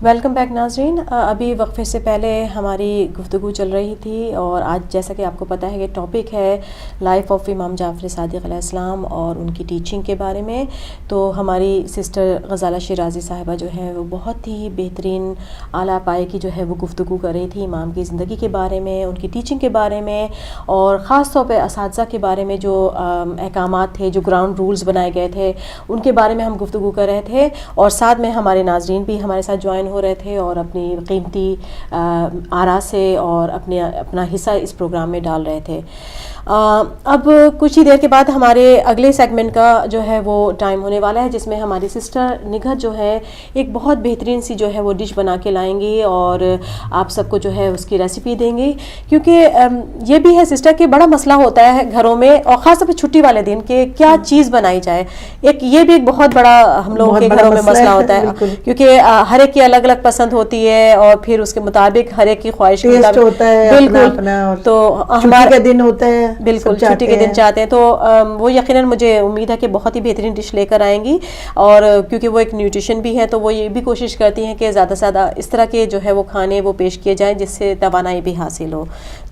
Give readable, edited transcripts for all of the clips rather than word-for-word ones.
Welcome back ناظرین. ابھی وقفے سے پہلے ہماری گفتگو چل رہی تھی اور آج جیسا کہ آپ کو پتہ ہے کہ ٹاپک ہے لائف آف امام جعفر صادق علیہ السلام اور ان کی ٹیچنگ کے بارے میں. تو ہماری سسٹر غزالہ شیرازی صاحبہ جو ہے وہ بہت ہی بہترین اعلیٰ پائے کی جو ہے وہ گفتگو کر رہی تھی امام کی زندگی کے بارے میں, ان کی ٹیچنگ کے بارے میں, اور خاص طور پہ اساتذہ کے بارے میں جو احکامات تھے, جو گراؤنڈ رولز بنائے گئے تھے, ان کے بارے میں ہم گفتگو کر رہے تھے. اور ساتھ میں ہمارے ناظرین بھی ہمارے ساتھ جوائن ہو رہے تھے اور اپنی قیمتی آراء سے اور اپنا حصہ اس پروگرام میں ڈال رہے تھے. اب کچھ ہی دیر کے بعد ہمارے اگلے سیگمنٹ کا جو ہے وہ ٹائم ہونے والا ہے, جس میں ہماری سسٹر نگہت جو ہے ایک بہت بہترین سی جو ہے وہ ڈش بنا کے لائیں گی اور آپ سب کو جو ہے اس کی ریسیپی دیں گی. کیونکہ یہ بھی ہے سسٹر کہ بڑا مسئلہ ہوتا ہے گھروں میں, اور خاص طور پہ چھٹی والے دن کہ کیا چیز بنائی جائے. یہ بھی ایک بہت بڑا ہم لوگوں کے گھروں میں مسئلہ ہوتا ہے, کیونکہ ہر ایک کی الگ الگ پسند ہوتی ہے اور پھر اس کے مطابق ہر ایک کی خواہش ہوتا ہے. بالکل. تو ہمارا دن ہوتا ہے, بالکل چھٹی کے دن چاہتے ہیں, تو وہ یقیناً مجھے امید ہے کہ بہت ہی بہترین ڈش لے کر آئیں گی. اور کیونکہ وہ ایک نیوٹریشن بھی ہے تو وہ یہ بھی کوشش کرتی ہیں کہ زیادہ سے زیادہ اس طرح کے جو ہے وہ کھانے وہ پیش کیے جائیں جس سے توانائی بھی حاصل ہو.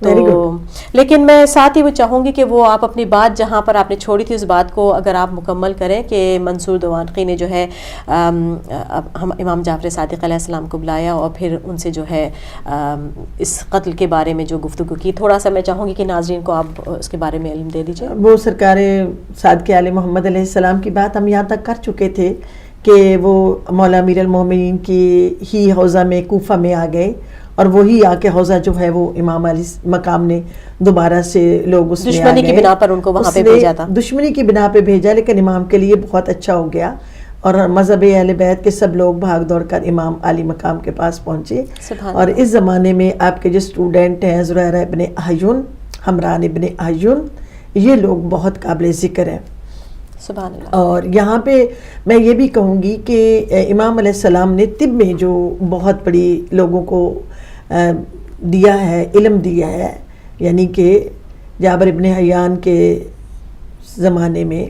تو لیکن میں ساتھ ہی وہ چاہوں گی کہ وہ آپ اپنی بات جہاں پر آپ نے چھوڑی تھی اس بات کو اگر آپ مکمل کریں کہ منصور دوانقی نے جو ہے ہم امام جعفر صادق علیہ السلام کو بلایا اور پھر ان سے جو ہے اس قتل کے بارے میں جو گفتگو کی, تھوڑا سا میں چاہوں گی کہ ناظرین کو آپ اس کے بارے میں علم دے دیجیے. وہ سرکار صادق آل محمد علیہ السلام کی بات ہم یہاں تک کر چکے تھے کہ وہ مولا امیر المومنین کی ہی حوضہ میں کوفہ میں آ گئے, اور وہی آ کے حوضہ جو ہے وہ امام علی مقام نے دوبارہ سے لوگ اس میں دشمنی کی بنا پر ان کو وہاں پہ بھیجا تھا, دشمنی کی بنا پہ بھیجا, لیکن امام کے لیے بہت اچھا ہو گیا اور مذہب اہل بیت کے سب لوگ بھاگ دوڑ کر امام علی مقام کے پاس پہنچے. اور اس زمانے میں آپ کے جو اسٹوڈنٹ ہیں زریرہ ابن احیون, حمران ابن احیون, یہ لوگ بہت قابل ذکر ہیں. سبحان اللہ. اور یہاں پہ میں یہ بھی کہوں گی کہ امام علیہ السلام نے طب میں جو بہت بڑی لوگوں کو دیا ہے, علم دیا ہے, یعنی کہ جابر ابن حیان کے زمانے میں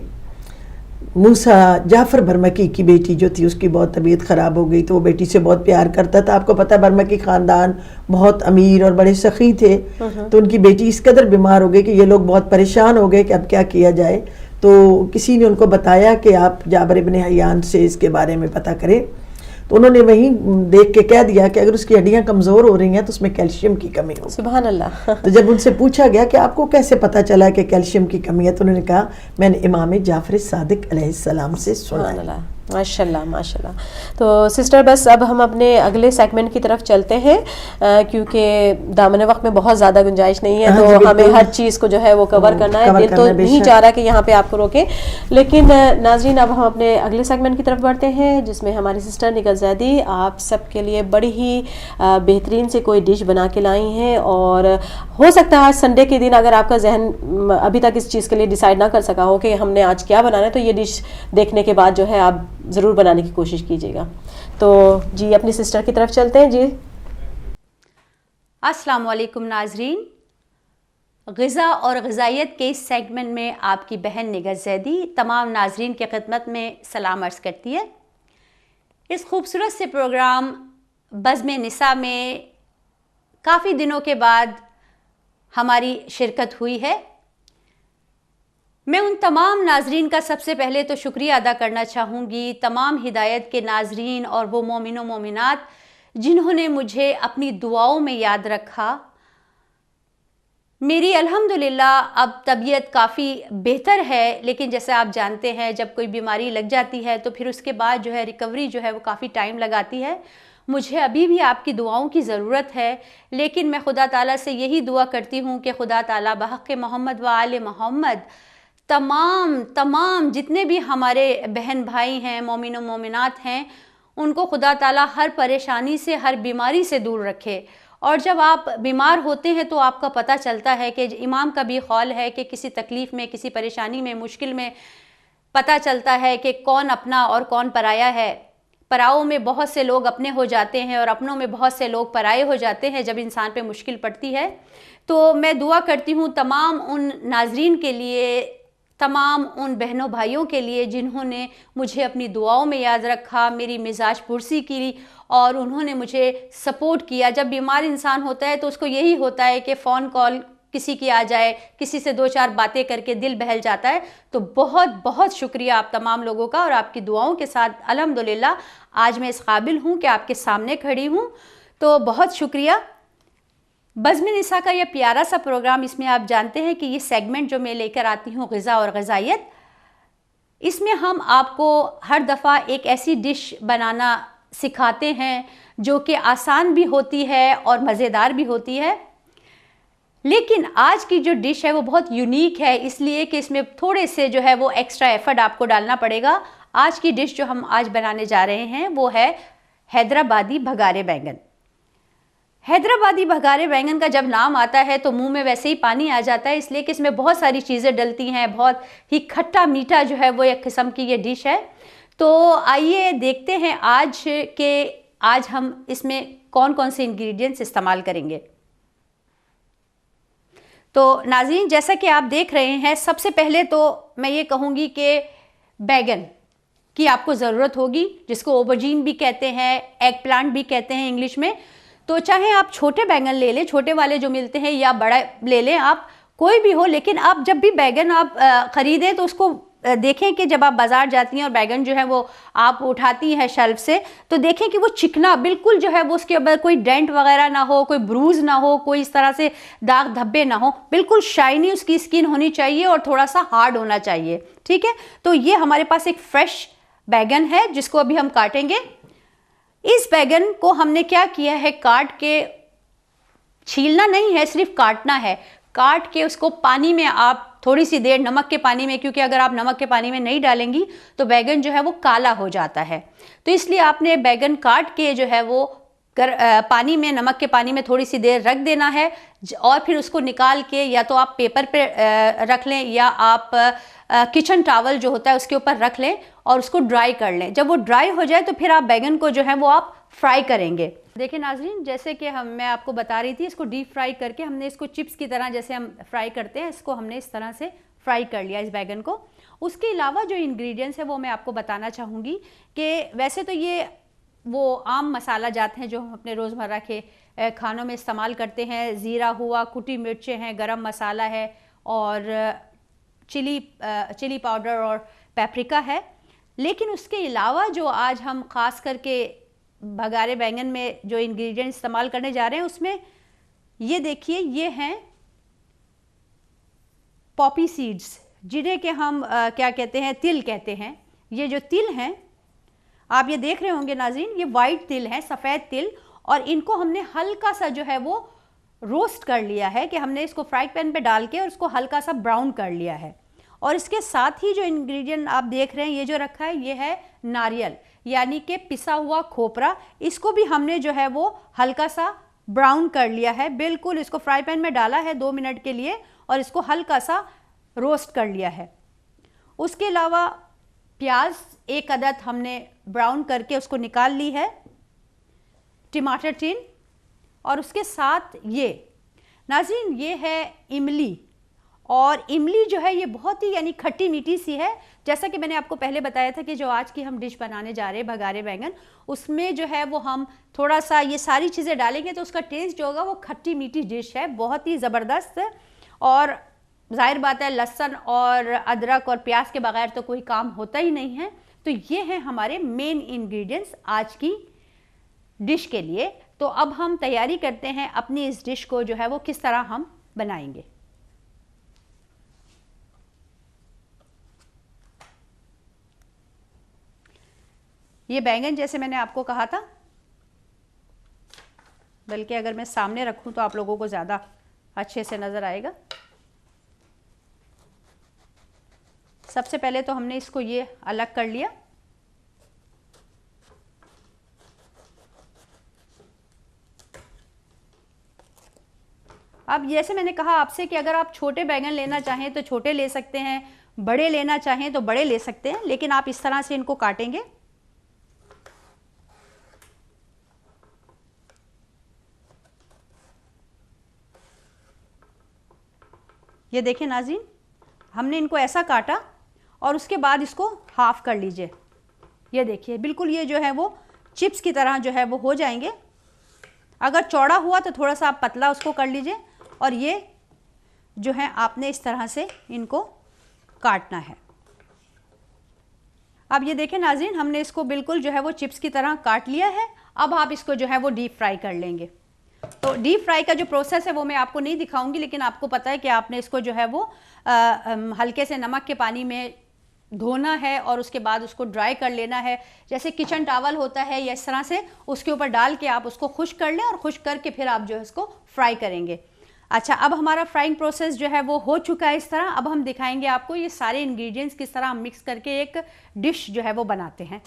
موسیٰ جعفر برمکی کی بیٹی جو تھی اس کی بہت طبیعت خراب ہو گئی, تو وہ بیٹی سے بہت پیار کرتا تھا. آپ کو پتہ ہے برمکی خاندان بہت امیر اور بڑے سخی تھے, تو ان کی بیٹی اس قدر بیمار ہو گئی کہ یہ لوگ بہت پریشان ہو گئے کہ اب کیا کیا جائے. تو کسی نے ان کو بتایا کہ آپ جابر ابن حیان سے اس کے بارے میں پتہ کریں. تو انہوں نے وہیں دیکھ کے کہہ دیا کہ اگر اس کی ہڈیاں کمزور ہو رہی ہیں تو اس میں کیلشیم کی کمی ہو. سبحان اللہ. تو جب ان سے پوچھا گیا کہ آپ کو کیسے پتہ چلا کہ کیلشیم کی کمی ہے, تو انہوں نے کہا میں نے امام جعفر صادق علیہ السلام سے سنا. سبحان اللہ. ماشاء اللہ ماشاء اللہ. تو سسٹر بس اب ہم اپنے اگلے سیگمنٹ کی طرف چلتے ہیں کیونکہ دامن وقت میں بہت زیادہ گنجائش نہیں ہے, تو ہمیں ہر چیز کو جو ہے وہ کور کرنا ہے. دل تو نہیں چاہ رہا کہ یہاں پہ آپ کو روکیں, لیکن ناظرین اب ہم اپنے اگلے سیگمنٹ کی طرف بڑھتے ہیں جس میں ہماری سسٹر نگہت زیدی آپ سب کے لیے بڑی ہی بہترین سے کوئی ڈش بنا کے لائی ہیں. اور ہو سکتا ہے آج سنڈے کے دن اگر آپ کا ذہن ابھی تک اس چیز کے لیے ڈیسائیڈ نہ کر سکا ہو کہ ہم نے آج کیا بنانا ہے, تو یہ ڈش دیکھنے کے بعد جو ہے آپ ضرور بنانے کی کوشش کیجیے گا. تو جی اپنی سسٹر کی طرف چلتے ہیں. جی السلام علیکم ناظرین. غذا اور غذائیت کے اس سیگمنٹ میں آپ کی بہن نگہت زیدی تمام ناظرین کی خدمت میں سلام عرض کرتی ہے. اس خوبصورت سے پروگرام بزم نساء میں کافی دنوں کے بعد ہماری شرکت ہوئی ہے. میں ان تمام ناظرین کا سب سے پہلے تو شکریہ ادا کرنا چاہوں گی, تمام ہدایت کے ناظرین اور وہ مومن و مومنات جنہوں نے مجھے اپنی دعاؤں میں یاد رکھا. میری الحمدللہ اب طبیعت کافی بہتر ہے, لیکن جیسے آپ جانتے ہیں جب کوئی بیماری لگ جاتی ہے تو پھر اس کے بعد جو ہے ریکوری جو ہے وہ کافی ٹائم لگاتی ہے. مجھے ابھی بھی آپ کی دعاؤں کی ضرورت ہے, لیکن میں خدا تعالیٰ سے یہی دعا کرتی ہوں کہ خدا تعالیٰ بحق محمد و آل محمد تمام جتنے بھی ہمارے بہن بھائی ہیں, مومن و مومنات ہیں, ان کو خدا تعالیٰ ہر پریشانی سے, ہر بیماری سے دور رکھے. اور جب آپ بیمار ہوتے ہیں تو آپ کا پتہ چلتا ہے کہ امام کا بھی قول ہے کہ کسی تکلیف میں, کسی پریشانی میں, مشکل میں پتہ چلتا ہے کہ کون اپنا اور کون پرایا ہے. پراؤں میں بہت سے لوگ اپنے ہو جاتے ہیں اور اپنوں میں بہت سے لوگ پرائے ہو جاتے ہیں جب انسان پہ مشکل پڑتی ہے. تو میں دعا کرتی ہوں تمام ان ناظرین کے لیے, تمام ان بہنوں بھائیوں کے لیے جنہوں نے مجھے اپنی دعاؤں میں یاد رکھا، میری مزاج پرسی کی اور انہوں نے مجھے سپورٹ کیا۔ جب بیمار انسان ہوتا ہے تو اس کو یہی ہوتا ہے کہ فون کال کسی کی آ جائے، کسی سے 2-4 باتیں کر کے دل بہل جاتا ہے۔ تو بہت بہت شکریہ آپ تمام لوگوں کا، اور آپ کی دعاؤں کے ساتھ الحمدللہ آج میں اس قابل ہوں کہ آپ کے سامنے کھڑی ہوں۔ تو بہت شکریہ۔ بزم نساء کا یہ پیارا سا پروگرام، اس میں آپ جانتے ہیں کہ یہ سیگمنٹ جو میں لے کر آتی ہوں غذا اور غذائیت، اس میں ہم آپ کو ہر دفعہ ایک ایسی ڈش بنانا سکھاتے ہیں جو کہ آسان بھی ہوتی ہے اور مزیدار بھی ہوتی ہے۔ لیکن آج کی جو ڈش ہے وہ بہت یونیک ہے، اس لیے کہ اس میں تھوڑے سے جو ہے وہ ایکسٹرا ایفرٹ آپ کو ڈالنا پڑے گا۔ آج کی ڈش جو ہم آج بنانے جا رہے ہیں وہ ہے حیدرآبادی بھگارے بینگن۔ حیدرآبادی بھگارے بینگن کا جب نام آتا ہے تو منہ میں ویسے ہی پانی آ جاتا ہے، اس لیے کہ اس میں بہت ساری چیزیں ڈلتی ہیں، بہت ہی کھٹا میٹھا جو ہے وہ ایک قسم کی یہ ڈش ہے۔ تو آئیے دیکھتے ہیں آج ہم اس میں کون کون سے انگریڈینٹس استعمال کریں گے۔ تو ناظرین، جیسا کہ آپ دیکھ رہے ہیں، سب سے پہلے تو میں یہ کہوں گی کہ بیگن کی آپ کو ضرورت ہوگی، جس کو اوبرجین بھی کہتے ہیں، ایگ پلانٹ بھی کہتے ہیں انگلش میں۔ تو چاہے آپ چھوٹے بیگن لے لیں، چھوٹے والے جو ملتے ہیں، یا بڑا لے لیں، آپ کوئی بھی ہو، لیکن آپ جب بھی بیگن آپ خریدیں تو اس کو دیکھیں کہ جب آپ بازار جاتی ہیں اور بیگن جو ہے وہ آپ اٹھاتی ہیں شیلف سے، تو دیکھیں کہ وہ چکنا بالکل جو ہے وہ اس کے اوپر کوئی ڈینٹ وغیرہ نہ ہو، کوئی بروز نہ ہو، کوئی اس طرح سے داغ دھبے نہ ہو، بالکل شائنی اس کی اسکن ہونی چاہیے اور تھوڑا سا ہارڈ ہونا چاہیے، ٹھیک ہے۔ تو یہ ہمارے پاس ایک فریش بیگن ہے جس کو ابھی ہم کاٹیں گے۔ اس بیگن کو ہم نے کیا کیا ہے، کاٹ کے، چھیلنا نہیں ہے، صرف کاٹنا ہے۔ کاٹ کے اس کو پانی میں آپ تھوڑی سی دیر، نمک کے پانی میں، کیونکہ اگر آپ نمک کے پانی میں نہیں ڈالیں گی تو بیگن جو ہے وہ کالا ہو جاتا ہے، تو اس لیے آپ نے بیگن کاٹ کے جو ہے وہ پانی میں، نمک کے پانی میں تھوڑی سی دیر رکھ دینا ہے، اور پھر اس کو نکال کے یا تو آپ پیپر پہ رکھ لیں، یا آپ کچن ٹاول جو ہوتا ہے اس کے اوپر رکھ لیں اور اس کو ڈرائی کر لیں۔ جب وہ ڈرائی ہو جائے تو پھر آپ بیگن کو جو ہے وہ آپ فرائی کریں گے۔ دیکھیں ناظرین، جیسے کہ میں آپ کو بتا رہی تھی، اس کو ڈیپ فرائی کر کے ہم نے اس کو چپس کی طرح جیسے ہم فرائی کرتے ہیں، اس کو ہم نے اس طرح سے فرائی کر لیا اس بیگن کو۔ اس کے علاوہ جو انگریڈینٹس ہیں وہ میں آپ کو بتانا چاہوں گی کہ ویسے تو یہ وہ عام مسالہ جات ہیں جو ہم اپنے روزمرہ کے کھانوں میں استعمال کرتے ہیں، زیرہ ہوا، کٹی مرچیں ہیں، گرم مسالہ ہے، اور چلی پاؤڈر اور پیپریکا ہے۔ لیکن اس کے علاوہ جو آج ہم خاص کر کے بھگارے بینگن میں جو انگریڈینٹ استعمال کرنے جا رہے ہیں، اس میں یہ دیکھیے، یہ ہیں پاپی سیڈز، جنہیں کہ ہم کیا کہتے ہیں، تل کہتے ہیں۔ یہ جو تل ہیں آپ یہ دیکھ رہے ہوں گے ناظرین، یہ وائٹ تل ہیں، سفید تل، اور ان کو ہم نے ہلکا سا جو ہے وہ روسٹ کر لیا ہے، کہ ہم نے اس کو فرائی پین پہ ڈال کے اور اس کو ہلکا سا براؤن کر لیا ہے۔ اور اس کے ساتھ ہی جو انگریڈینٹ آپ دیکھ رہے ہیں، یہ جو رکھا ہے، یہ ہے ناریل، یعنی کہ پسا ہوا کھوپرا۔ اس کو بھی ہم نے جو ہے وہ ہلکا سا براؤن کر لیا ہے، بالکل اس کو فرائی پین میں ڈالا ہے 2 منٹ کے لیے اور اس کو ہلکا سا روسٹ کر لیا ہے۔ اس کے علاوہ پیاز 1 عدد ہم نے براؤن کر کے اس کو نکال لی ہے، ٹماٹر ٹن، اور اس کے ساتھ یہ ناظرین، یہ ہے املی۔ اور املی جو ہے یہ بہت ہی یعنی کھٹی میٹھی سی ہے، جیسا کہ میں نے آپ کو پہلے بتایا تھا کہ جو آج کی ہم ڈش بنانے جا رہے ہیں بھگارے بیگن، اس میں جو ہے وہ ہم تھوڑا سا یہ ساری چیزیں ڈالیں گے تو اس کا ٹیسٹ جو ہوگا وہ کھٹی میٹھی ڈش ہے، بہت ہی زبردست۔ اور ظاہر بات ہے لہسن اور ادرک اور پیاز کے بغیر تو کوئی کام ہوتا ہی نہیں ہے۔ تو یہ ہیں ہمارے مین انگریڈینٹس آج کی ڈش کے لیے۔ تو اب ہم تیاری کرتے ہیں اپنی اس ڈش کو جو ہے وہ کس طرح ہم بنائیں گے۔ یہ بیگن جیسے میں نے آپ کو کہا تھا، بلکہ اگر میں سامنے رکھوں تو آپ لوگوں کو زیادہ اچھے سے نظر آئے گا۔ سب سے پہلے تو ہم نے اس کو یہ الگ کر لیا۔ اب جیسے میں نے کہا آپ سے کہ اگر آپ چھوٹے بیگن لینا چاہیں تو چھوٹے لے سکتے ہیں، بڑے لینا چاہیں تو بڑے لے سکتے ہیں، لیکن آپ اس طرح سے ان کو کاٹیں گے۔ یہ دیکھیں ناظرین، ہم نے ان کو ایسا کاٹا اور اس کے بعد اس کو ہاف کر لیجئے. یہ دیکھیے بالکل یہ جو ہے وہ چپس کی طرح جو ہے وہ ہو جائیں گے. اگر چوڑا ہوا تو تھوڑا سا آپ پتلا اس کو کر لیجئے, اور یہ جو ہے آپ نے اس طرح سے ان کو کاٹنا ہے. اب یہ دیکھیں ناظرین, ہم نے اس کو بالکل جو ہے وہ چپس کی طرح کاٹ لیا ہے. اب آپ اس کو جو ہے وہ ڈیپ فرائی کر لیں گے. تو ڈیپ فرائی کا جو پروسیس ہے وہ میں آپ کو نہیں دکھاؤں گی, لیکن آپ کو پتہ ہے کہ آپ نے اس کو جو ہے وہ ہلکے سے نمک کے پانی میں دھونا ہے اور اس کے بعد اس کو ڈرائی کر لینا ہے. جیسے کچن ٹاول ہوتا ہے یا اس طرح سے اس کے اوپر ڈال کے آپ اس کو خشک کر لیں, اور خشک کر کے پھر آپ جو ہے اس کو فرائی کریں گے. اچھا, اب ہمارا فرائنگ پروسیس جو ہے وہ ہو چکا ہے اس طرح. اب ہم دکھائیں گے آپ کو یہ سارے انگریڈینٹس کس طرح ہم مکس کر کے ایک ڈش جو ہے وہ بناتے ہیں.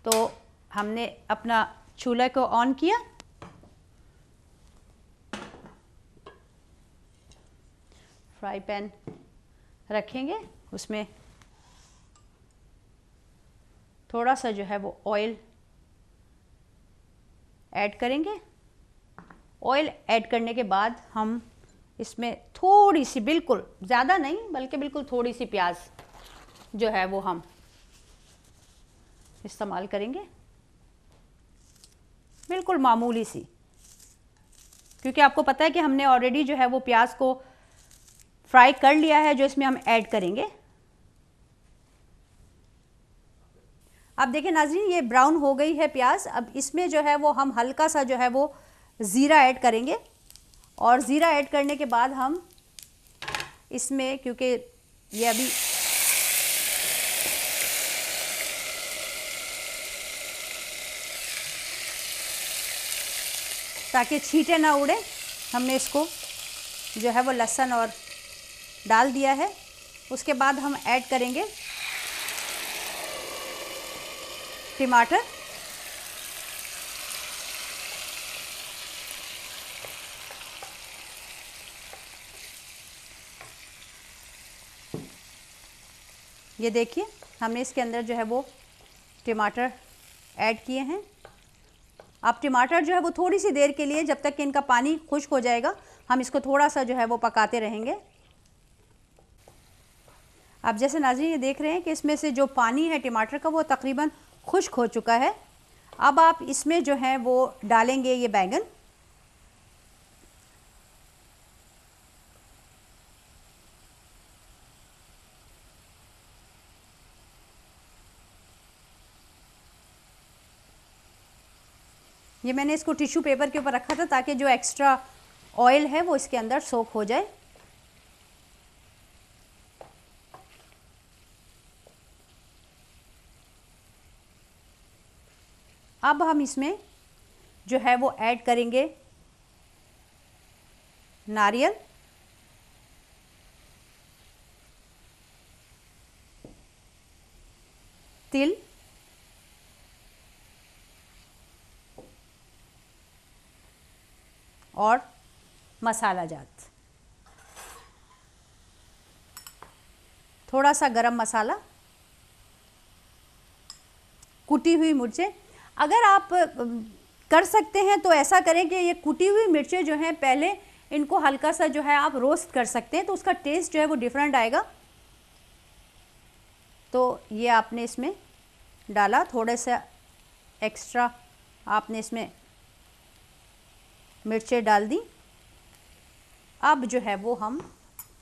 تو ہم نے اپنا چولہے کو آن کیا, فرائی پین رکھیں گے, اس میں تھوڑا سا جو ہے وہ آئل ایڈ کریں گے. آئل ایڈ کرنے کے بعد ہم اس میں تھوڑی سی, بالکل زیادہ نہیں بلکہ بالکل تھوڑی سی پیاز جو ہے وہ ہم استعمال کریں گے, بالکل معمولی سی, کیونکہ آپ کو پتہ ہے کہ ہم نے آلریڈی جو ہے وہ پیاز کو فرائی کر لیا ہے جو اس میں ہم ایڈ کریں گے. اب دیکھیں ناظرین, یہ براؤن ہو گئی ہے پیاز. اب اس میں جو ہے وہ ہم ہلکا سا جو ہے وہ زیرہ ایڈ کریں گے, اور زیرہ ایڈ کرنے کے بعد ہم اس میں, کیونکہ یہ ابھی تاکہ چھینٹیں نہ اڑے, ہم نے اس کو جو ہے وہ لہسن اور ڈال دیا ہے. اس کے بعد ہم ایڈ کریں گے ٹماٹر, یہ دیکھیے ہم نے اس کے اندر جو ہے وہ ٹماٹر ایڈ کیے ہیں. اب ٹماٹر جو ہے وہ تھوڑی سی دیر کے لیے, جب تک کہ ان کا پانی خشک ہو جائے گا, ہم اس کو تھوڑا سا جو ہے وہ پکاتے رہیں گے. اب جیسے ناظرین یہ دیکھ رہے ہیں کہ اس میں سے جو پانی ہے ٹماٹر کا وہ تقریباً خشک ہو چکا ہے. اب آپ اس میں جو ہے وہ ڈالیں گے یہ بیگن, یہ میں نے اس کو ٹیشو پیپر کے اوپر رکھا تھا تاکہ جو ایکسٹرا آئل ہے وہ اس کے اندر سوک ہو جائے. اب ہم اس میں جو ہے وہ ایڈ کریں گے ناریل, تل, اور مسالہ جات, تھوڑا سا گرم مسالہ, کٹی ہوئی مرچیں. اگر آپ کر سکتے ہیں تو ایسا کریں کہ یہ کٹی ہوئی مرچیں جو ہیں پہلے ان کو ہلکا سا جو ہے آپ روسٹ کر سکتے ہیں, تو اس کا ٹیسٹ جو ہے وہ ڈیفرنٹ آئے گا. تو یہ آپ نے اس میں ڈالا, تھوڑے سا ایکسٹرا آپ نے اس میں مرچیں ڈال دی. اب جو ہے وہ ہم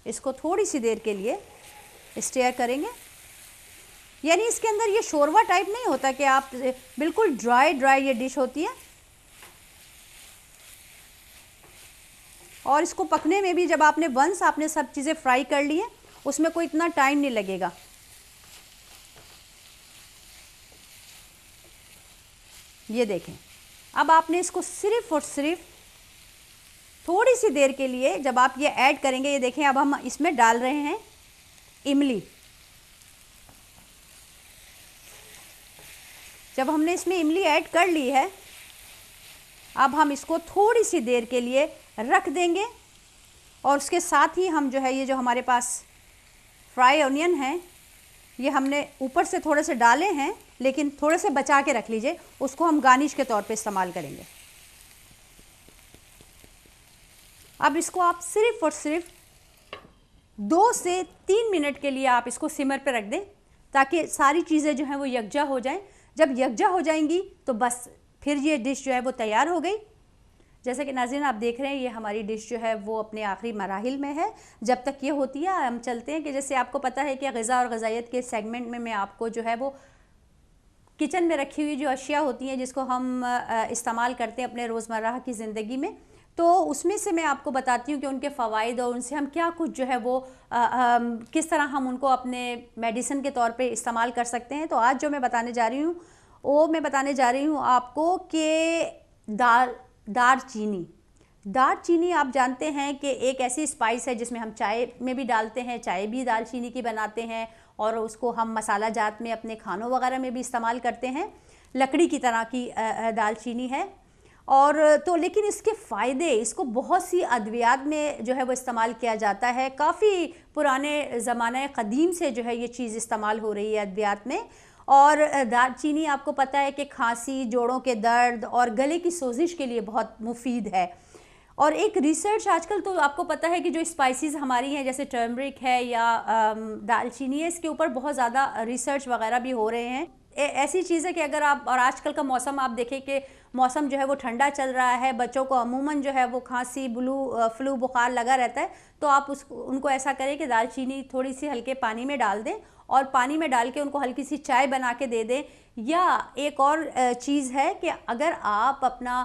اس کو تھوڑی سی دیر کے لیے اسٹیر کریں گے. یعنی اس کے اندر یہ شوروا ٹائپ نہیں ہوتا کہ آپ بالکل ڈرائی یہ ڈش ہوتی ہے, اور اس کو پکنے میں بھی جب آپ نے ونس آپ نے سب چیزیں فرائی کر لی ہیں اس میں کوئی اتنا ٹائم نہیں لگے گا. یہ دیکھیں, اب آپ نے اس کو صرف اور صرف تھوڑی سی دیر کے لیے جب آپ یہ ایڈ کریں گے, یہ دیکھیں اب ہم اس میں ڈال رہے ہیں املی. جب ہم نے اس میں املی ایڈ کر لی ہے, اب ہم اس کو تھوڑی سی دیر کے لیے رکھ دیں گے, اور اس کے ساتھ ہی ہم جو ہے یہ جو ہمارے پاس فرائی اونین ہیں یہ ہم نے اوپر سے تھوڑے سے ڈالے ہیں, لیکن تھوڑے سے بچا کے رکھ لیجئے, اس کو ہم گارنش کے طور پہ استعمال کریں گے. اب اس کو آپ صرف اور صرف 2 سے 3 منٹ کے لیے آپ اس کو سمر پہ رکھ دیں تاکہ ساری چیزیں جو ہیں وہ یکجا ہو جائیں. جب یکجا ہو جائیں گی تو بس پھر یہ ڈش جو ہے وہ تیار ہو گئی. جیسا کہ ناظرین آپ دیکھ رہے ہیں یہ ہماری ڈش جو ہے وہ اپنے آخری مراحل میں ہے. جب تک یہ ہوتی ہے ہم چلتے ہیں کہ جیسے آپ کو پتہ ہے کہ غذا اور غذائیت کے سیگمنٹ میں آپ کو جو ہے وہ کچن میں رکھی ہوئی جو اشیاء ہوتی ہیں جس کو ہم استعمال کرتے ہیں اپنے روزمرہ کی زندگی میں، تو اس میں سے میں آپ کو بتاتی ہوں کہ ان کے فوائد اور ان سے ہم کیا کچھ جو ہے وہ کس طرح ہم ان کو اپنے میڈیسن کے طور پہ استعمال کر سکتے ہیں. تو آج جو میں بتانے جا رہی ہوں وہ میں بتانے جا رہی ہوں آپ کو کہ دار چینی آپ جانتے ہیں کہ ایک ایسی اسپائس ہے جس میں ہم چائے میں بھی ڈالتے ہیں، چائے بھی دال چینی کی بناتے ہیں اور اس کو ہم مسالہ جات میں اپنے کھانوں وغیرہ میں بھی استعمال کرتے ہیں. لکڑی کی طرح کی دال چینی ہے اور تو لیکن اس کے فائدے، اس کو بہت سی ادویات میں جو ہے وہ استعمال کیا جاتا ہے. کافی پرانے زمانہ قدیم سے جو ہے یہ چیز استعمال ہو رہی ہے ادویات میں. اور دار چینی آپ کو پتہ ہے کہ کھانسی، جوڑوں کے درد اور گلے کی سوزش کے لیے بہت مفید ہے. اور ایک ریسرچ آج کل تو آپ کو پتہ ہے کہ جو اسپائسیز ہماری ہیں جیسے ٹرمرک ہے یا دال چینی ہے، اس کے اوپر بہت زیادہ ریسرچ وغیرہ بھی ہو رہے ہیں. ایسی چیز ہے کہ اگر آپ، اور آج کل کا موسم آپ دیکھیں کہ موسم جو ہے وہ ٹھنڈا چل رہا ہے، بچوں کو عموماً جو ہے وہ کھانسی، فلو، بخار لگا رہتا ہے، تو آپ ان کو ایسا کریں کہ دال چینی تھوڑی سی ہلکے پانی میں ڈال دیں اور پانی میں ڈال کے ان کو ہلکی سی چائے بنا کے دے دیں. یا ایک اور چیز ہے کہ اگر آپ اپنا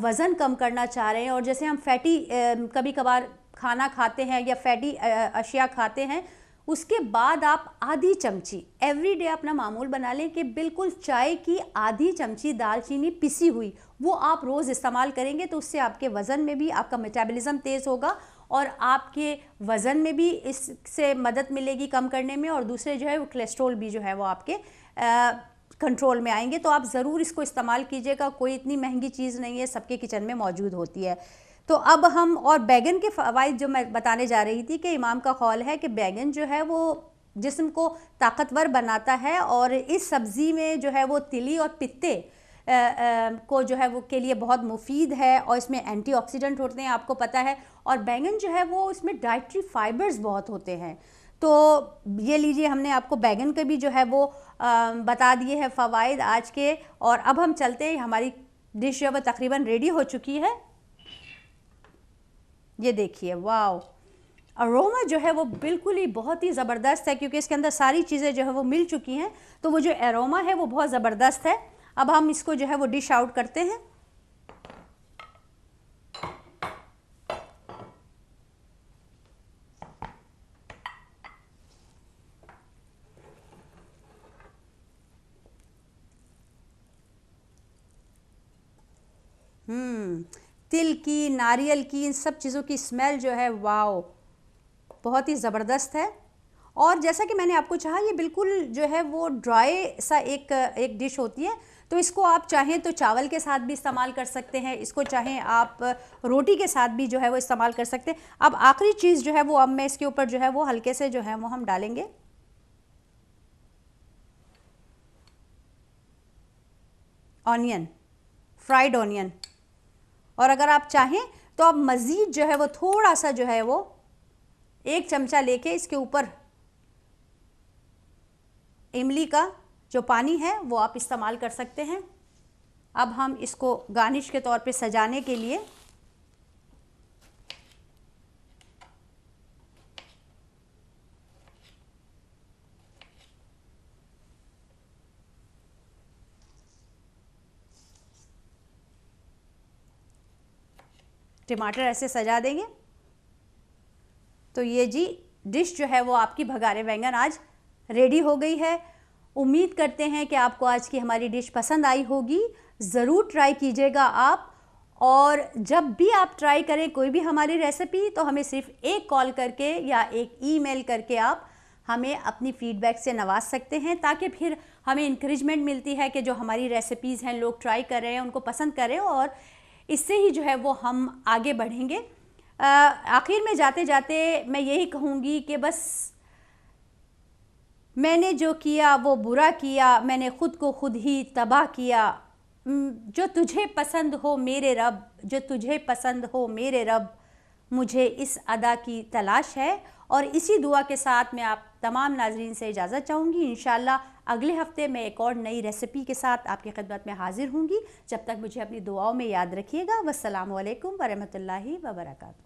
وزن کم کرنا چاہ رہے ہیں اور جیسے ہم فیٹی کبھی کبھار کھانا کھاتے ہیں یا فیٹی اشیاء کھاتے ہیں، اس کے بعد آپ آدھی چمچی ایوری ڈے اپنا معمول بنا لیں کہ بالکل چائے کی آدھی چمچی دال چینی پسی ہوئی وہ آپ روز استعمال کریں گے تو اس سے آپ کے وزن میں بھی آپ کا میٹابولزم تیز ہوگا اور آپ کے وزن میں بھی اس سے مدد ملے گی کم کرنے میں، اور دوسرے جو ہے وہ کولیسٹرول بھی جو ہے وہ آپ کے کنٹرول میں آئیں گے. تو آپ ضرور اس کو استعمال کیجئے گا. کوئی اتنی مہنگی چیز نہیں ہے، سب کے کچن میں موجود ہوتی ہے. تو اب ہم، اور بیگن کے فوائد جو میں بتانے جا رہی تھی کہ امام کا قول ہے کہ بیگن جو ہے وہ جسم کو طاقتور بناتا ہے اور اس سبزی میں جو ہے وہ تلی اور پتے کو جو ہے وہ کے لیے بہت مفید ہے اور اس میں اینٹی آکسیڈنٹ ہوتے ہیں آپ کو پتہ ہے. اور بیگن جو ہے وہ اس میں ڈائٹری فائبرز بہت ہوتے ہیں. تو یہ لیجئے ہم نے آپ کو بیگن کے بھی جو ہے وہ بتا دیے ہیں فوائد آج کے. اور اب ہم چلتے ہیں، ہماری ڈش جو ہے وہ تقریباً ریڈی ہو چکی ہے. یہ دیکھیے، واو، اروما جو ہے وہ بالکل ہی بہت ہی زبردست ہے کیونکہ اس کے اندر ساری چیزیں جو ہے وہ مل چکی ہیں، تو وہ جو اروما ہے وہ بہت زبردست ہے. اب ہم اس کو جو ہے وہ ڈش آؤٹ کرتے ہیں. تل کی، ناریل کی، ان سب چیزوں کی اسمیل جو ہے واو بہت ہی زبردست ہے. اور جیسا کہ میں نے آپ کو چاہا، یہ بالکل جو ہے وہ ڈرائی سا ایک ڈش ہوتی ہے. تو اس کو آپ چاہیں تو چاول کے ساتھ بھی استعمال کر سکتے ہیں، اس کو چاہیں آپ روٹی کے ساتھ بھی جو ہے وہ استعمال کر سکتے ہیں. اب آخری چیز جو ہے وہ اب میں اس کے اوپر جو ہے وہ ہلکے سے جو ہے وہ ہم ڈالیں گے آنین، فرائیڈ آنین. اور اگر آپ چاہیں تو آپ مزید جو ہے وہ تھوڑا سا جو ہے وہ 1 چمچہ لے کے اس کے اوپر املی کا جو پانی ہے وہ آپ استعمال کر سکتے ہیں. اب ہم اس کو گارنش کے طور پہ سجانے کے لیے ٹماٹر ایسے سجا دیں گے. تو یہ جی ڈش جو ہے وہ آپ کی بھگارے بینگن آج ریڈی ہو گئی ہے. امید کرتے ہیں کہ آپ کو آج کی ہماری ڈش پسند آئی ہوگی. ضرور ٹرائی کیجئے گا آپ، اور جب بھی آپ ٹرائی کریں کوئی بھی ہماری ریسیپی تو ہمیں صرف ایک کال کر کے یا ایک ای میل کر کے آپ ہمیں اپنی فیڈ بیک سے نواز سکتے ہیں، تاکہ پھر ہمیں انکریجمنٹ ملتی ہے کہ جو ہماری ریسیپیز ہیں لوگ ٹرائی کر رہے ہیں، ان کو پسند کریں، اور اس سے ہی جو ہے وہ ہم آگے بڑھیں گے. آخر میں جاتے جاتے میں یہی کہوں گی کہ بس میں نے جو کیا وہ برا کیا، میں نے خود کو خود ہی تباہ کیا. جو تجھے پسند ہو میرے رب، جو تجھے پسند ہو میرے رب، مجھے اس ادا کی تلاش ہے. اور اسی دعا کے ساتھ میں آپ تمام ناظرین سے اجازت چاہوں گی. انشاءاللہ اگلے ہفتے میں ایک اور نئی ریسیپی کے ساتھ آپ کی خدمت میں حاضر ہوں گی. جب تک مجھے اپنی دعاؤں میں یاد رکھیے گا. والسلام علیکم ورحمۃ اللہ وبرکاتہ.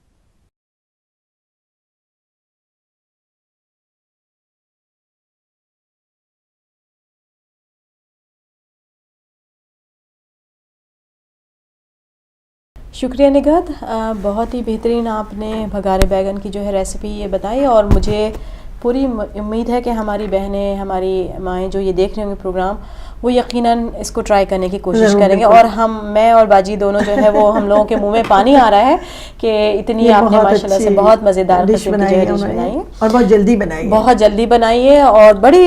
شکریہ نگہت، بہت ہی بہترین آپ نے بھگارے بیگن کی جو ہے ریسیپی یہ بتائی، اور مجھے پوری امید ہے کہ ہماری بہنیں، ہماری مائیں جو یہ دیکھ رہے ہوں گے پروگرام، وہ یقیناً اس کو ٹرائی کرنے کی کوشش کریں گے. اور میں اور باجی دونوں جو ہے وہ ہم لوگوں کے منہ میں پانی آ رہا ہے کہ اتنی آپ نے ماشاءاللہ سے بہت مزیدار قسم کی جو ہے ڈش بنائی ہے، اور بہت جلدی بنائی ہے. بہت جلدی بنائی ہے، اور بڑی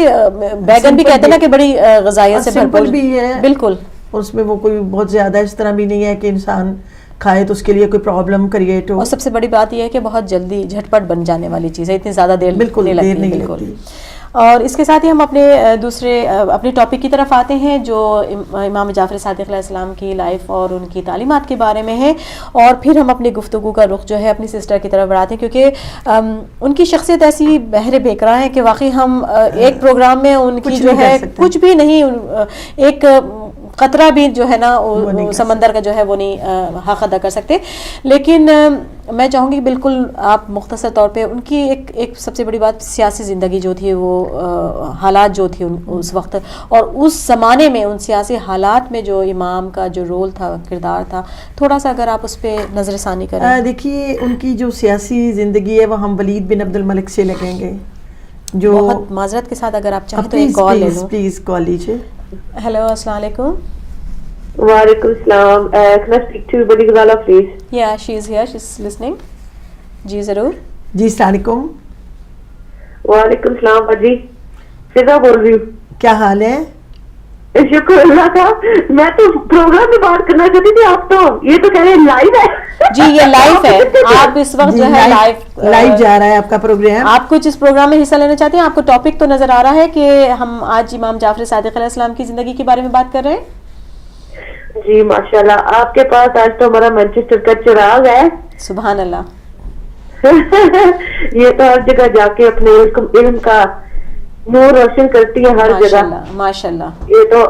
بیگن بھی کہتے ہیں نا کہ بڑی غذائیت سے بھرپور بھی ہے. بالکل، اس میں وہ کوئی بہت زیادہ اس طرح بھی نہیں ہے کہ انسان کھائے تو اس کے لیے کوئی پرابلم کریٹ ہو. اور سب سے بڑی بات یہ ہے کہ بہت جلدی جھٹپٹ بن جانے والی چیز ہے، اتنی زیادہ دیر نہیں لگتی. بالکل. اور اس کے ساتھ ہی ہم اپنے ٹاپک کی طرف آتے ہیں جو امام جعفر صادق علیہ السلام کی لائف اور ان کی تعلیمات کے بارے میں ہے. اور پھر ہم اپنی گفتگو کا رخ جو ہے اپنی سسٹر کی طرف بڑھاتے ہیں، کیونکہ ان کی شخصیت ایسی بحر بیکراں ہے کہ واقعی ہم ایک پروگرام میں ان کی جو ہے کچھ بھی نہیں، ایک قطرہ بھی جو ہے نا سمندر کا جو ہے وہ نہیں حق ادا کر سکتے. لیکن میں چاہوں گی بالکل آپ مختصر طور پہ ان کی ایک سب سے بڑی بات سیاسی زندگی جو تھی، وہ حالات جو تھی اس وقت اور اس زمانے میں، ان سیاسی حالات میں جو امام کا جو رول تھا، کردار تھا، تھوڑا سا اگر آپ اس پہ نظر ثانی کریں. دیکھیے ان کی جو سیاسی زندگی ہے وہ ہم ولید بن عبد الملک سے لگیں گے. جو بہت معذرت کے ساتھ اگر آپ چاہیں تو ایک کال لے لوں. پلیز کال لیجیے. ہیلو، السلام علیکم. وعلیکم السلام. Can I speak to Badi Ghazala please? Yeah, she's here, she's listening. جی ضرور. جی السلام علیکم. وعلیکم السلام باجی، فضا بول رہی ہوں. کیا حال ہے؟ شکر اللہ کا. میں تو پروگرام میں بات کرنا چاہتی تھی، آپ تو یہ تو کہہ رہے ہیں لائیو ہے. جی یہ لائیو ہے، آپ اس وقت جو ہے لائیو جا رہا ہے آپ کا پروگرام. آپ کچھ اس پروگرام میں حصہ لینا چاہتے ہیں؟ آپ کو ٹاپک تو نظر آ رہا ہے کہ ہم آج امام جعفر صادق علیہ السلام کی زندگی کے بارے میں بات کر رہے ہیں. جی ماشاءاللہ، آپ کے پاس آج تو ہمارا مانچسٹر کا چراغ ہے. سبحان اللہ. یہ تو ہر جگہ جا کے اپنے علم کا نور روشن کرتی ہے ہر جگہ. ماشاءاللہ. یہ تو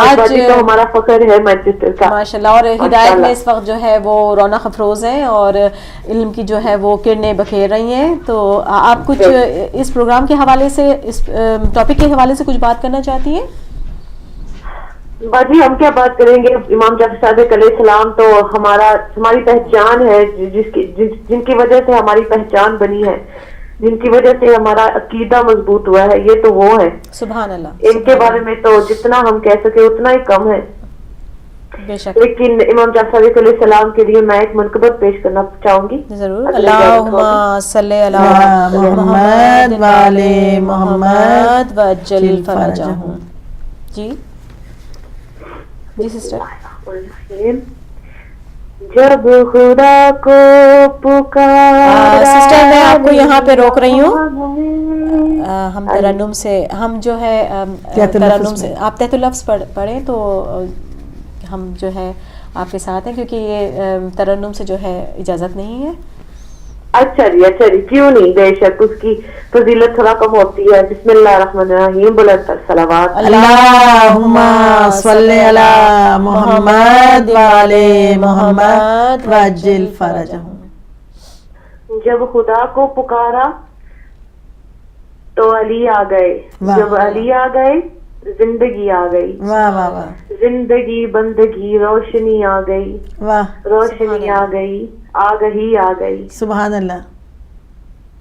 آج تو ہمارا فخر ہے مانچسٹر کا. ماشاءاللہ. اور ہدایت میں اس وقت جو ہے وہ رونق افروز ہیں اور علم کی جو ہے وہ کرنیں بکھیر رہی ہیں. تو آپ کچھ اس پروگرام کے حوالے سے، اس ٹاپک کے حوالے سے کچھ بات کرنا چاہتی ہیں؟ باجی ہم کیا بات کریں گے، امام جعفر صادق علیہ السلام تو ہماری پہچان ہے، جن کی وجہ سے ہماری پہچان بنی ہے، جن کی وجہ سے ہمارا عقیدہ مضبوط ہوا ہے، یہ تو وہ ہے. سبحان اللہ. ان کے بارے میں تو جتنا ہم کہہ سکے اتنا ہی کم ہے. بے شک. لیکن امام جعفر صادق علیہ السلام کے لیے میں ایک منقبت پیش کرنا چاہوں گی. ضرور. اللہم صلی علی محمد وعلی محمد وعجل فرجہم. جی جی سسٹر. جب خدا کو پکارا. سسٹر میں آپ کو یہاں پہ روک رہی ہوں. ہم ترنم سے، ہم جو ہے ترنم سے آپ تحت اللفظ پڑھیں تو ہم جو ہے آپ کے ساتھ ہیں، کیونکہ یہ ترنم سے جو ہے اجازت نہیں ہے. اچھا جی کیوں نہیں، بے شک اس کی فضیلت تھوڑا کم ہوتی ہے. بسم اللہ الرحمن الرحیم. بلند تر صلوات. اللہم صلی علی محمد وعلی محمد وعجل فرجہم. جب خدا کو پکارا تو علی آ گئے. جب علی آ گئے زندگی آ گئی. واہ واہ واہ. زندگی بندگی روشنی آ گئی. واہ. روشنی آ گئی، آگہی آ گئی. سبحان اللہ.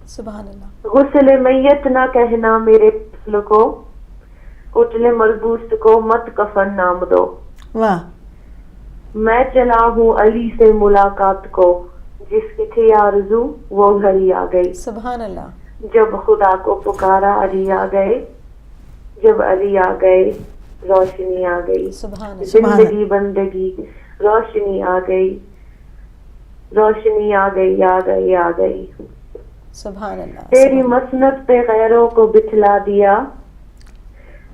سبحان اللہ. غسل میت نہ کہنا میرے غسل کو، قتل مربوط کو مت کفن نام دو. واہ. میں چلا ہوں علی سے ملاقات کو، جس کی تھی آرزو وہ گھڑی آ گئی. سبحان اللہ. جب خدا کو پکارا علی آ گئے. جب علی آ گئے روشنی آ گئی. سبحان اللہ. زندگی بندگی روشنی آ گئی. روشنی آ گئی، آ گئی، آ گئی. سبحان اللہ. تیری مسند پہ غیروں کو بٹھلا دیا،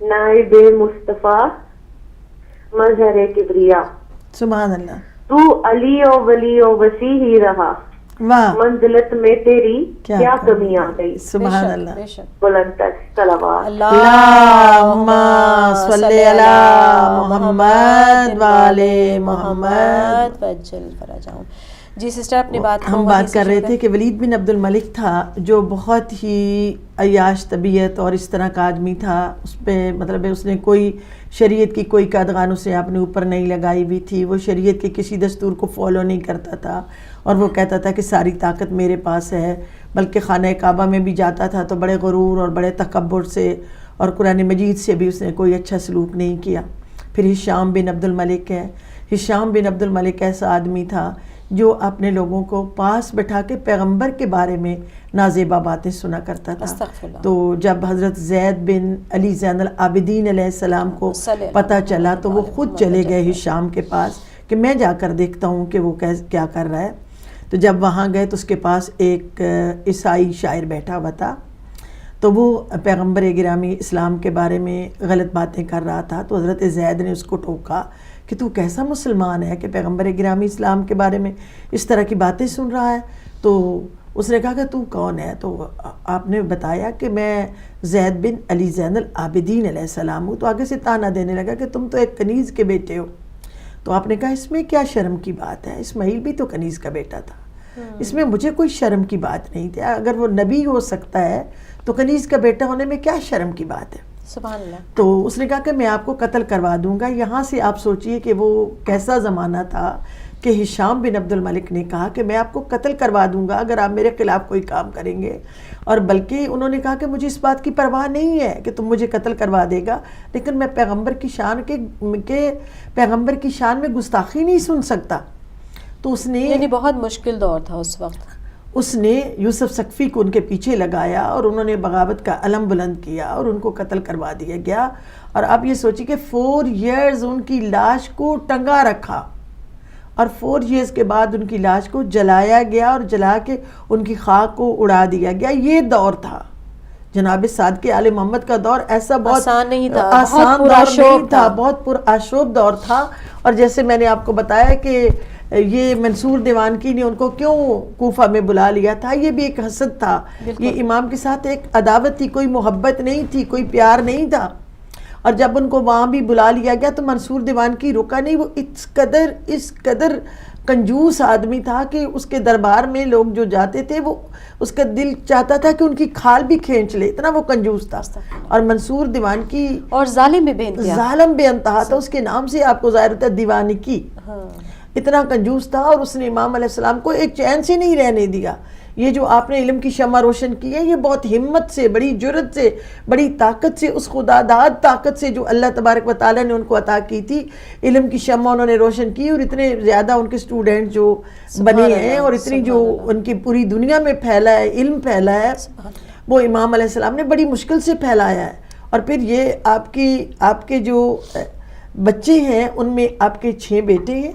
نائب مصطفیٰ مظہر کبریا. سبحان اللہ. تو علی و ولی و وسیع ہی رہا، واہ منزلت میں تیری کیا کمی آ گئی. سبحان اللہ. بے شک. بلند تر صلوات. اللہم صلی علی محمد وآل محمد. وجل فرجہم. جی سسٹر اپنی بات ہم بات کر رہے تھے کہ ولید بن عبد الملک تھا جو بہت ہی عیاش طبیعت اور اس طرح کا آدمی تھا. اس پہ مطلب اس نے کوئی شریعت کی کوئی قدغان اسے اپنے اوپر نہیں لگائی ہوئی تھی. وہ شریعت کے کسی دستور کو فالو نہیں کرتا تھا اور وہ کہتا تھا کہ ساری طاقت میرے پاس ہے. بلکہ خانہ کعبہ میں بھی جاتا تھا تو بڑے غرور اور بڑے تکبر سے اور قرآن مجید سے بھی اس نے کوئی اچھا سلوک نہیں کیا. پھر ہشام بن عبد الملک ہے. ہشام بن عبد الملک ایسا آدمی تھا جو اپنے لوگوں کو پاس بٹھا کے پیغمبر کے بارے میں نازیبا باتیں سنا کرتا تھا. تو جب حضرت زید بن علی زین العابدین علیہ السلام کو پتہ چلا تو وہ خود چلے گئے ہشام کے پاس کہ میں جا کر دیکھتا ہوں کہ وہ کیا کر رہا ہے. تو جب وہاں گئے تو اس کے پاس ایک عیسائی شاعر بیٹھا ہوا تھا. تو وہ پیغمبر گرامی اسلام کے بارے میں غلط باتیں کر رہا تھا. تو حضرت زید نے اس کو ٹوکا کہ تو کیسا مسلمان ہے کہ پیغمبر گرامی اسلام کے بارے میں اس طرح کی باتیں سن رہا ہے. تو اس نے کہا کہ تو کون ہے؟ تو آپ نے بتایا کہ میں زید بن علی زین العابدین علیہ السلام ہوں. تو آگے سے تانا دینے لگا کہ تم تو ایک کنیز کے بیٹے ہو. تو آپ نے کہا اس میں کیا شرم کی بات ہے؟ اسماعیل بھی تو کنیز کا بیٹا تھا. اس میں مجھے کوئی شرم کی بات نہیں تھی. اگر وہ نبی ہو سکتا ہے تو کنیز کا بیٹا ہونے میں کیا شرم کی بات ہے؟ سبحان اللہ. تو اس نے کہا کہ میں آپ کو قتل کروا دوں گا. یہاں سے آپ سوچئے کہ وہ کیسا زمانہ تھا کہ ہشام بن عبد الملک نے کہا کہ میں آپ کو قتل کروا دوں گا اگر آپ میرے خلاف کوئی کام کریں گے. اور بلکہ انہوں نے کہا کہ مجھے اس بات کی پرواہ نہیں ہے کہ تم مجھے قتل کروا دے گا لیکن میں پیغمبر کی شان میں گستاخی نہیں سن سکتا. تو اس نے یعنی بہت مشکل دور تھا اس وقت. اس نے یوسف ثقفی کو ان کے پیچھے لگایا اور انہوں نے بغاوت کا علم بلند کیا اور ان کو قتل کروا دیا گیا. اور آپ یہ سوچیں کہ 4 ایئرز ان کی لاش کو ٹنگا رکھا اور 4 ایئرز کے بعد ان کی لاش کو جلایا گیا اور جلا کے ان کی خاک کو اڑا دیا گیا. یہ دور تھا جناب صادق آل محمد کا دور. ایسا بہت آسان نہیں تھا, آسان دور نہیں تھا, بہت پرآشوب دور تھا. اور جیسے میں نے آپ کو بتایا کہ یہ منصور دیوانکی نے ان کو کیوں کوفہ میں بلا لیا تھا, یہ بھی ایک حسد تھا. یہ امام کے ساتھ ایک عداوت تھی, کوئی محبت نہیں تھی, کوئی پیار نہیں تھا. اور جب ان کو وہاں بھی بلا لیا گیا تو منصور دیوانکی رکا نہیں. وہ اس قدر کنجوس آدمی تھا کہ اس کے دربار میں لوگ جو جاتے تھے وہ اس کا دل چاہتا تھا کہ ان کی کھال بھی کھینچ لے, اتنا وہ کنجوس تھا. اور منصور دیوانکی اور ظالم بے انتہا, ظالم بے انتہا تھا. اس کے نام سے آپ کو ظاہر ہوتا ہے دیوانکی. اتنا کنجوس تھا اور اس نے امام علیہ السلام کو ایک چین سے نہیں رہنے دیا. یہ جو آپ نے علم کی شمع روشن کی ہے یہ بہت ہمت سے, بڑی جرت سے, بڑی طاقت سے, اس خدا داد طاقت سے جو اللہ تبارک و تعالیٰ نے ان کو عطا کی تھی. علم کی شمع انہوں نے روشن کی اور اتنے زیادہ ان کے اسٹوڈنٹ جو بنے ہیں اور اتنی جو ان کی پوری دنیا میں پھیلا ہے, علم پھیلا ہے, وہ امام علیہ السلام نے بڑی مشکل سے پھیلایا ہے. اور پھر یہ آپ کے جو بچے ہیں ان میں آپ کے 6 بیٹے ہیں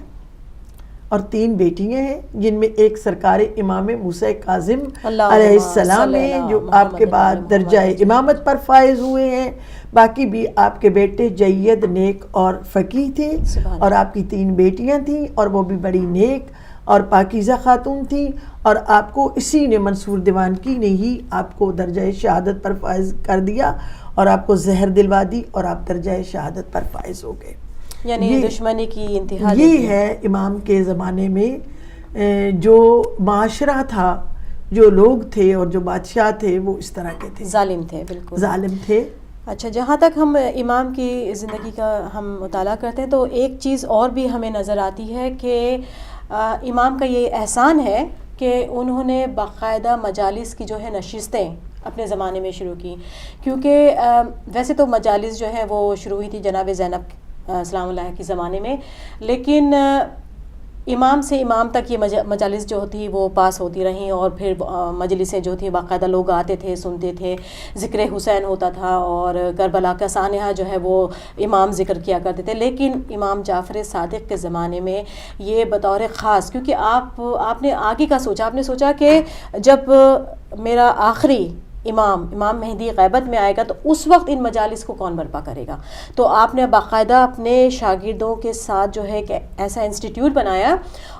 اور 3 بیٹیاں ہیں جن میں ایک سرکار امام موسیٰ کاظم علیہ السلام ہیں جو آپ کے بعد درجہ امامت پر فائز ہوئے ہیں. باقی بھی آپ کے بیٹے جید, نیک اور فقیہ تھے. اور آپ کی 3 بیٹیاں تھیں اور وہ بھی بڑی نیک اور پاکیزہ خاتون تھیں. اور آپ کو اسی نے منصور دیوانکی نے ہی آپ کو درجہ شہادت پر فائز کر دیا اور آپ کو زہر دلوا دی اور آپ درجہ شہادت پر فائز ہو گئے. یعنی دشمنی کی انتہا. یہ ہے امام کے زمانے میں جو معاشرہ تھا, جو لوگ تھے اور جو بادشاہ تھے وہ اس طرح کے تھے, ظالم تھے, بالکل ظالم تھے. اچھا, جہاں تک ہم امام کی زندگی کا ہم مطالعہ کرتے ہیں تو ایک چیز اور بھی ہمیں نظر آتی ہے کہ امام کا یہ احسان ہے کہ انہوں نے باقاعدہ مجالس کی جو ہے نشستیں اپنے زمانے میں شروع کی. کیونکہ ویسے تو مجالس جو ہیں وہ شروع ہوئی تھی جناب زینب السلام اللہ کے زمانے میں, لیکن امام سے امام تک یہ مجالس جو تھی وہ پاس ہوتی رہیں اور پھر مجلسیں جو تھی باقاعدہ لوگ آتے تھے, سنتے تھے, ذکر حسین ہوتا تھا اور کربلا کا سانحہ جو ہے وہ امام ذکر کیا کرتے تھے. لیکن امام جعفر صادق کے زمانے میں یہ بطور خاص, کیونکہ آپ نے آگے کا سوچا, آپ نے سوچا کہ جب میرا آخری امام مہدی غیبت میں آئے گا تو اس وقت ان مجالس کو کون برپا کرے گا. تو آپ نے باقاعدہ اپنے شاگردوں کے ساتھ جو ہے کہ ایسا انسٹیٹیوٹ بنایا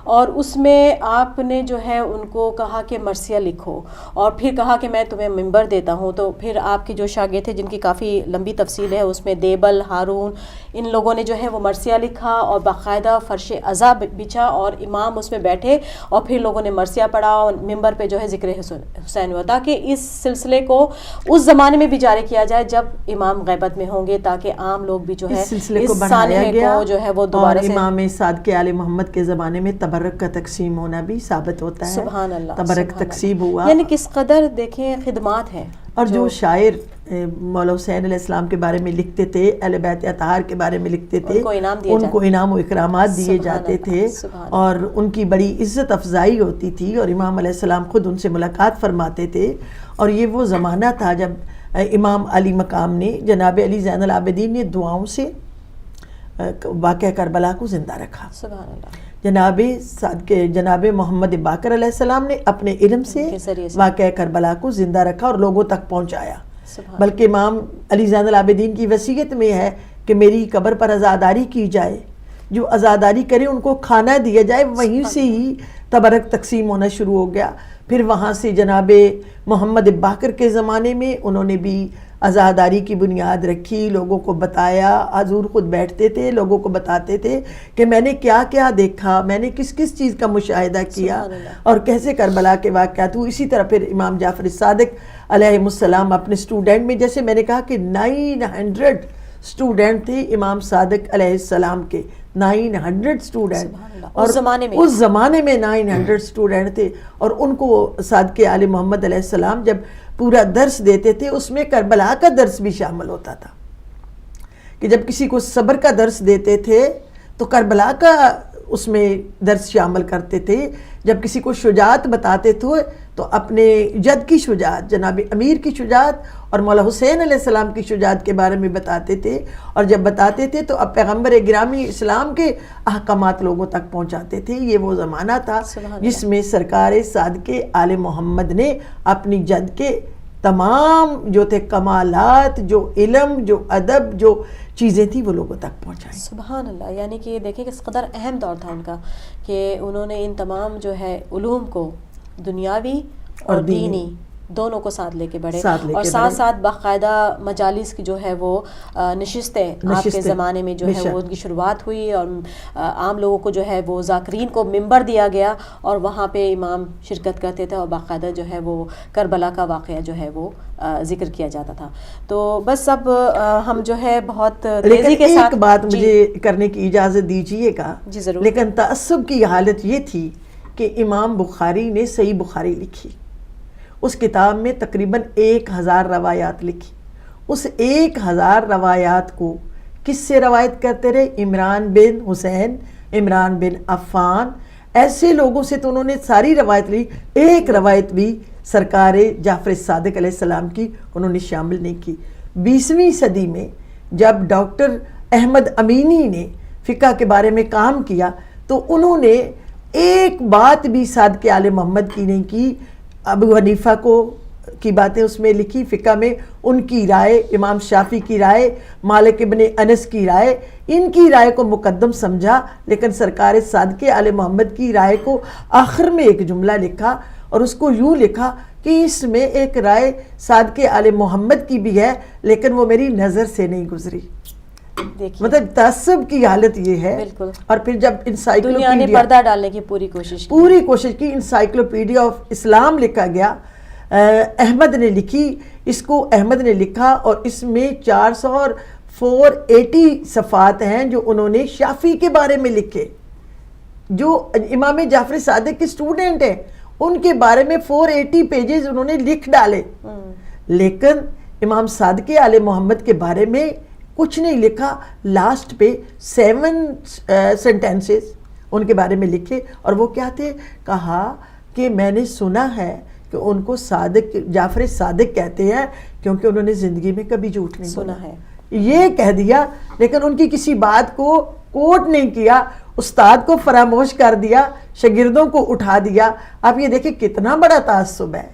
اور اس میں آپ نے جو ہے ان کو کہا کہ مرثیہ لکھو اور پھر کہا کہ میں تمہیں منبر دیتا ہوں. تو پھر آپ کے جو شاگرد تھے جن کی کافی لمبی تفصیل ہے اس میں دیبل، ہارون، ان لوگوں نے جو ہے وہ مرثیہ لکھا اور باقاعدہ فرش عزا بچھا اور امام اس میں بیٹھے اور پھر لوگوں نے مرثیہ پڑھا اور منبر پہ جو ہے ذکر حسین ہوا، تاکہ اس سلسلے کو اس زمانے میں بھی جاری کیا جائے جب امام غیبت میں ہوں گے، تاکہ عام لوگ بھی جو ہے اس سلسلے کو بڑھایا گیا کو جو ہے وہ دوبارہ اور سے امام صادق آل محمد کے زمانے میں تبرک کا تقسیم ہونا بھی ثابت ہوتا ہے. سبحان اللہ، تبرک سبحان تقسیم اللہ. ہوا. یعنی کس قدر دیکھیں خدمات ہیں. اور جو شاعر مولا حسین علیہ السلام کے بارے میں لکھتے تھے، اہل بیت اطہار کے بارے میں لکھتے تھے، ان کو انعام و اکرامات دیے جاتے تھے اور ان کی بڑی عزت افزائی ہوتی تھی اور امام علیہ السلام خود ان سے ملاقات فرماتے تھے. اور یہ وہ زمانہ تھا جب امام علی مقام نے، جناب علی زین العابدین نے دعاؤں سے واقعہ کربلا کو زندہ رکھا. سبحان اللہ. جناب محمد باقر علیہ السلام نے اپنے علم سے واقعہ کربلا کو زندہ رکھا اور لوگوں تک پہنچایا. بلکہ امام علی زین العابدین کی وصیت میں ہے کہ میری قبر پر عزاداری کی جائے، جو عزاداری کرے ان کو کھانا دیا جائے. وہیں سے ہی تبرک تقسیم ہونا شروع ہو گیا. پھر وہاں سے جناب محمد باقر کے زمانے میں انہوں نے بھی عزاداری کی بنیاد رکھی، لوگوں کو بتایا. حضور خود بیٹھتے تھے، لوگوں کو بتاتے تھے کہ میں نے کیا کیا دیکھا، میں نے کس کس چیز کا مشاہدہ کیا اور کیسے کربلا کے واقعات ہوئے. اسی طرح پھر امام جعفر صادق علیہ السلام اپنے اسٹوڈنٹ میں، جیسے میں نے کہا کہ 900 اسٹوڈنٹ تھے امام صادق علیہ السلام کے، 900 اسٹوڈنٹ. اور اس زمانے میں 900 اسٹوڈنٹ تھے اور ان کو صادق آل محمد علیہ السلام جب پورا درس دیتے تھے اس میں کربلا کا درس بھی شامل ہوتا تھا. کہ جب کسی کو صبر کا درس دیتے تھے تو کربلا کا اس میں درس شامل کرتے تھے. جب کسی کو شجاعت بتاتے تھے تو اپنے جد کی شجاعت، جناب امیر کی شجاعت اور مولا حسین علیہ السلام کی شجاعت کے بارے میں بتاتے تے. اور جب بتاتے تھے تو اب پیغمبر گرامی اسلام کے احکامات لوگوں تک پہنچاتے تھے. یہ وہ زمانہ تھا جس میں سرکار صادق آل محمد نے اپنی جد کے تمام جو تھے کمالات، جو علم، جو ادب، جو چیزیں تھیں وہ لوگوں تک پہنچائیں. سبحان اللہ. یعنی کہ دیکھیں کس قدر اہم دور تھا ان کا کہ انہوں نے ان تمام جو ہے علوم کو، دنیاوی اور دینی دونوں کو ساتھ لے کے بڑھے اور ساتھ ساتھ باقاعدہ مجالس کی جو ہے وہ نشستیں آپ کے زمانے میں جو ہے وہ ان کی شروعات ہوئی اور عام لوگوں کو جو ہے وہ ذاکرین کو منبر دیا گیا اور وہاں پہ امام شرکت کرتے تھے اور باقاعدہ جو ہے وہ کربلا کا واقعہ جو ہے وہ ذکر کیا جاتا تھا. تو بس اب ہم جو ہے بہت تیزی کے ساتھ ایک بات مجھے کرنے کی اجازت دیجیے گا. جی ضرور. لیکن تعصب کی حالت یہ تھی کہ امام بخاری نے صحیح بخاری لکھی. اس کتاب میں تقریباً 1000 روایات لکھی. اس 1000 روایات کو کس سے روایت کرتے رہے؟ عمران بن حسین، عمران بن عفان، ایسے لوگوں سے تو انہوں نے ساری روایت لی. ایک روایت بھی سرکار جعفر صادق علیہ السلام کی انہوں نے شامل نہیں کی. 20ویں صدی میں جب ڈاکٹر احمد امینی نے فقہ کے بارے میں کام کیا تو انہوں نے ایک بات بھی صادق آل محمد کی نہیں کی. ابو حنیفہ کی باتیں اس میں لکھی فقہ میں، ان کی رائے، امام شافعی کی رائے، مالک ابن انس کی رائے، ان کی رائے کو مقدم سمجھا. لیکن سرکار صادق آل محمد کی رائے کو آخر میں ایک جملہ لکھا اور اس کو یوں لکھا کہ اس میں ایک رائے صادق آل محمد کی بھی ہے لیکن وہ میری نظر سے نہیں گزری. مطلب تعصب کی حالت یہ ہے. بالکل. اور پھر جب دنیا نے پردہ ڈالنے کی پوری کوشش کی انسائکلوپیڈیا آف اسلام لکھا گیا. احمد نے لکھی اس کو، احمد نے لکھا اور اس میں 480 صفحات ہیں جو انہوں نے شافعی کے بارے میں لکھے، جو امام جعفر صادق کے اسٹوڈنٹ ہیں ان کے بارے میں 480 پیجز انہوں نے لکھ ڈالے. لیکن امام صادق آل محمد کے بارے میں کچھ نہیں لکھا. لاسٹ پہ 7 سینٹینسز ان کے بارے میں لکھے اور وہ کیا تھے؟ کہا کہ میں نے سنا ہے کہ ان کو جعفر صادق کہتے ہیں کیونکہ انہوں نے زندگی میں کبھی جھوٹ نہیں سنا ہے. یہ کہہ دیا لیکن ان کی کسی بات کو کوٹ نہیں کیا، استاد کو فراموش کر دیا، شاگردوں کو اٹھا دیا. آپ یہ دیکھیں کتنا بڑا تعصب ہے،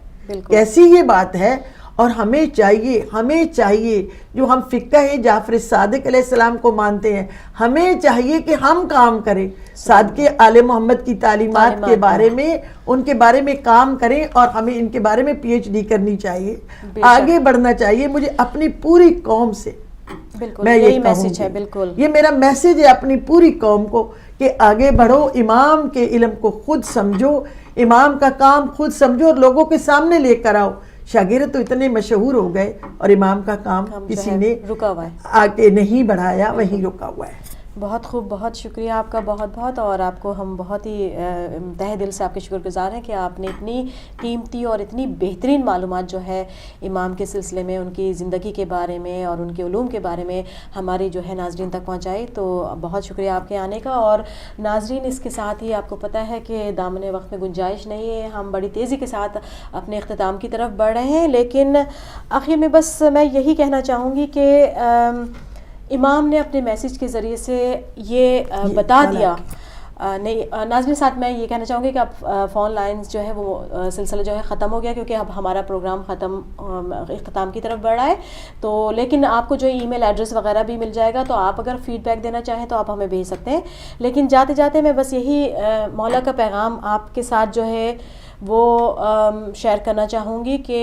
کیسی یہ بات ہے. اور ہمیں چاہیے جو ہم فقہ جعفر صادق علیہ السلام کو مانتے ہیں، ہمیں چاہیے کہ ہم کام کریں صادق آل محمد کی تعلیمات کے بارے میں، ان کے بارے میں کام کریں، اور ہمیں ان کے بارے میں PhD کرنی چاہیے، آگے بڑھنا چاہیے. مجھے اپنی پوری قوم سے میں یہی میسج ہے. بالکل یہ میرا میسج ہے اپنی پوری قوم کو کہ آگے بڑھو، امام کے علم کو خود سمجھو، امام کا کام خود سمجھو اور لوگوں کے سامنے لے کر آؤ. شاگرد تو اتنے مشہور ہو گئے اور امام کا کام کسی نے رکا ہوا ہے، آگے نہیں بڑھایا، وہیں رکا ہوا ہے. بہت خوب، بہت شکریہ آپ کا، بہت. اور آپ کو ہم بہت ہی تہ دل سے آپ کے شکر گزار ہیں کہ آپ نے اتنی قیمتی اور اتنی بہترین معلومات جو ہے امام کے سلسلے میں، ان کی زندگی کے بارے میں اور ان کے علوم کے بارے میں ہماری جو ہے ناظرین تک پہنچائی. تو بہت شکریہ آپ کے آنے کا. اور ناظرین، اس کے ساتھ ہی آپ کو پتہ ہے کہ دامن وقت میں گنجائش نہیں ہے، ہم بڑی تیزی کے ساتھ اپنے اختتام کی طرف بڑھ رہے ہیں. لیکن آخر میں بس میں یہی کہنا چاہوں گی کہ امام نے اپنے میسیج کے ذریعے سے یہ بتا دیا. نہیں ناظرین، ساتھ میں یہ کہنا چاہوں گی کہ اب فون لائنز جو ہے وہ سلسلہ جو ہے ختم ہو گیا، کیونکہ اب ہمارا پروگرام اختتام کی طرف بڑھ رہا ہے. تو لیکن آپ کو جو ای میل ایڈریس وغیرہ بھی مل جائے گا، تو آپ اگر فیڈ بیک دینا چاہیں تو آپ ہمیں بھیج سکتے ہیں. لیکن جاتے جاتے میں بس یہی مولا کا پیغام آپ کے ساتھ جو ہے وہ شیئر کرنا چاہوں گی کہ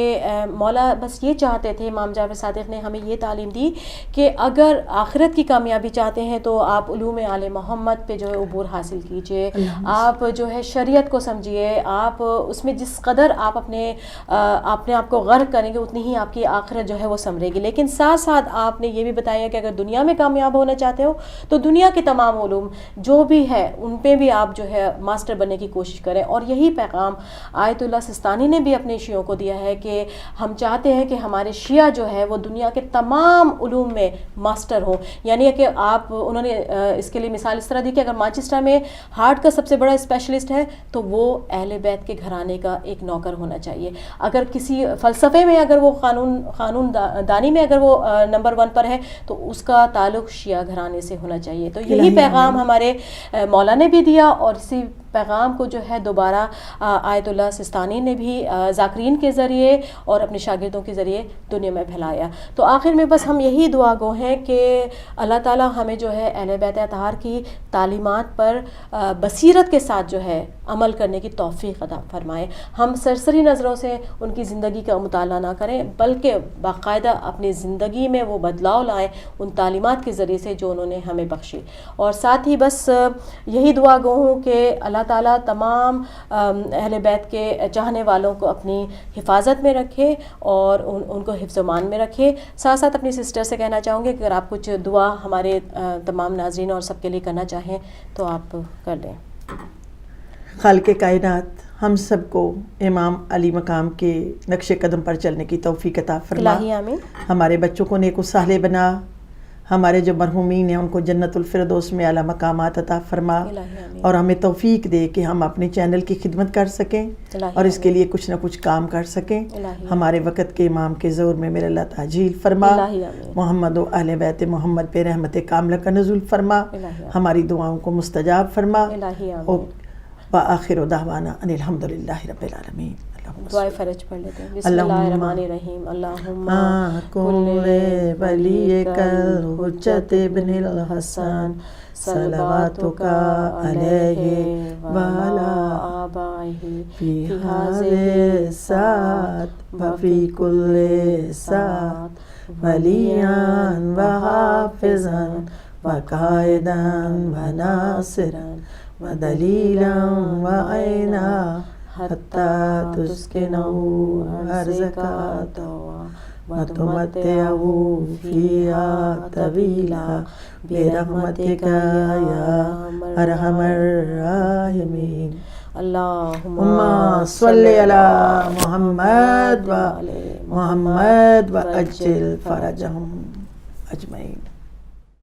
مولا بس یہ چاہتے تھے، امام جعفر صادق نے ہمیں یہ تعلیم دی کہ اگر آخرت کی کامیابی چاہتے ہیں تو آپ علوم آل محمد پہ جو ہے عبور حاصل کیجئے، آپ جو ہے شریعت کو سمجھیے، آپ اس میں جس قدر آپ اپنے آپ کو غرق کریں گے اتنی ہی آپ کی آخرت جو ہے وہ سنورے گی. لیکن ساتھ ساتھ آپ نے یہ بھی بتایا کہ اگر دنیا میں کامیاب ہونا چاہتے ہو تو دنیا کے تمام علوم جو بھی ہے ان پہ بھی آپ جو ہے ماسٹر بننے کی کوشش کریں. اور یہی پیغام آیت اللہ سستانی نے بھی اپنے شیعوں کو دیا ہے کہ ہم چاہتے ہیں کہ ہمارے شیعہ جو ہے وہ دنیا کے تمام علوم میں ماسٹر ہوں. یعنی کہ انہوں نے اس کے لیے مثال اس طرح دی کہ اگر مانچسٹر میں ہارٹ کا سب سے بڑا اسپیشلسٹ ہے تو وہ اہل بیت کے گھرانے کا ایک نوکر ہونا چاہیے. اگر کسی فلسفے میں اگر وہ قانون دانی میں اگر وہ نمبر 1 پر ہے تو اس کا تعلق شیعہ گھرانے سے ہونا چاہیے. تو یہی پیغام ہمارے مولا نے بھی دیا، اور اسی پیغام کو جو ہے دوبارہ آیت اللہ سستانی نے بھی ذاکرین کے ذریعے اور اپنے شاگردوں کے ذریعے دنیا میں پھیلایا. تو آخر میں بس ہم یہی دعا گو ہیں کہ اللہ تعالی ہمیں جو ہے اہل بیت اطہار کی تعلیمات پر بصیرت کے ساتھ جو ہے عمل کرنے کی توفیق عطا فرمائے. ہم سرسری نظروں سے ان کی زندگی کا مطالعہ نہ کریں، بلکہ باقاعدہ اپنی زندگی میں وہ بدلاؤ لائیں ان تعلیمات کے ذریعے سے جو انہوں نے ہمیں بخشی. اور ساتھ ہی بس یہی دعا گو ہوں کہ اللہ تعالیٰ تمام اہل بیت کے چاہنے والوں کو اپنی حفاظت میں رکھے اور ان کو حفظ و امان میں رکھے. ساتھ ساتھ اپنی سسٹر سے کہنا چاہوں گی کہ اگر آپ کچھ دعا ہمارے تمام ناظرین اور سب کے لیے کرنا چاہیں تو آپ کر دیں. خالق کائنات ہم سب کو امام علی مقام کے نقش قدم پر چلنے کی توفیق عطا فرما. الہی آمین. ہمارے بچوں کو نیک و صالح بنا، ہمارے جو مرحومین ہیں ان کو جنت الفردوس میں اعلیٰ مقامات عطا فرما، اور ہمیں توفیق دے کہ ہم اپنے چینل کی خدمت کر سکیں اور اس کے لیے کچھ نہ کچھ کام کر سکیں. ہمارے وقت کے امام کے زور میں میرے اللہ تعجیل فرما، محمد و اہل بیت محمد پہ رحمت کاملہ کا نزول فرما، ہماری دعاؤں کو مستجاب فرما. وآخر دعوانا ان الحمدللہ رب العالمین. دعائے فرج پڑھ لیتے ہیں. بسم اللہ الرحمن الرحیم. اللہم کل ولی کل حجت ابن الحسن صلواتک علیہ وعلی آبائہ فی ہذہ الساعۃ وفی کل ساعۃ ولیاں وحافظاً وقائداً وناصراً ودلیلا وعینا حتی تسکنہو ارضکا طوعا وتمتعہو فیہا طویلا برحمتک یا ارحم الراحمین. اللہم صلی علی محمد و محمد و اجل فرجہم اجمعین.